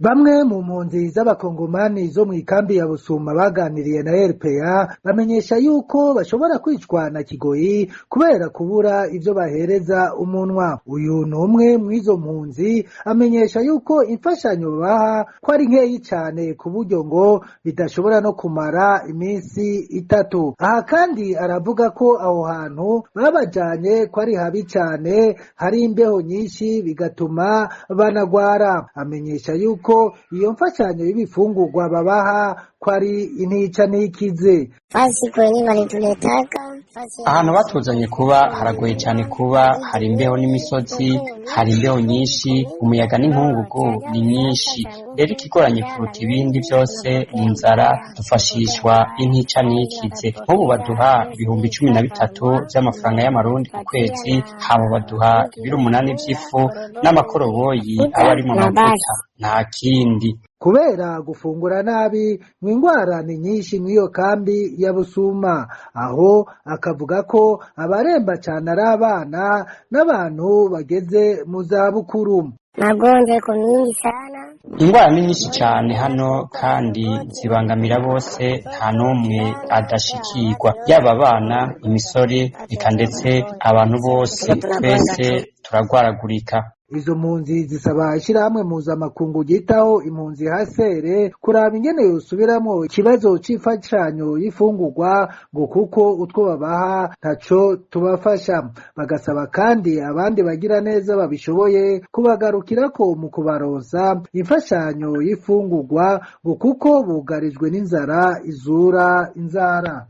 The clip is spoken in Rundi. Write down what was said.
Bamwe mu mpunzi z'abakongomani zo mw'ikambi ya Busuma baganiriye na RPA bamenyesha yuko bashobora kwicwa na kigoyi kubera kubura ivyo bahereza umunwa. Uyu numwe mw'izo mpunzi amenyesha yuko imfashanyo baha ko ari nkeyi cane ku buryo ngo bidashobora no kumara iminsi 3. Aha kandi aravuga ko aho hantu babajanye ko ari habi cane, hari imbeho nyinshi bigatuma banagwara. Amenyesha yuko iyo mfashanyo y'ibifungurwa babaha ko ari intica ntikize. Ahantu batuzanye kuba haragoye cyane, kuba hari imbeho n'imisozi, hari imbeho nyinshi, umuyaga n'inkungugu ni nyinshi. Rero ikigoranye kuruta ibindi byose ni inzara. Dufashishwa intica ntikize. Nk'ubu baduha ibihumbi 13 by'amafaranga y'amarundi ku kwezi, haba baduha ibiro 8 by'ifu n'amakoroboyi aba ari mu mavuta, nta kindi. Kubera gufungura nabi mw'ingwara ni nyinshi mw'iyo kambi ya Busuma, aho akavuga ko abaremba cane ari abana n'abantu bageze mu zabukuru. Ingwara ni nyinshi cyane hano kandi zibangamira bose, nta n'umwe adashikirwa, yaba abana, imisore, eka ndetse abantu bose, twese turagwaragurika. Izo mpunzi zisaba ishirahamwe mpuzamakungu ryitaho impunzi HCR kuraba ingene yosubiramwo ikibazo c'imfashanyo y'ifungurwa ngo kuko utwo babaha ntaco tubafasha. Bagasaba kandi abandi bagira neza babishoboye kubagarukirako mu kubaronsa imfashanyo y'ifungurwa ngo kuko bugarijwe n'inzara izura inzara.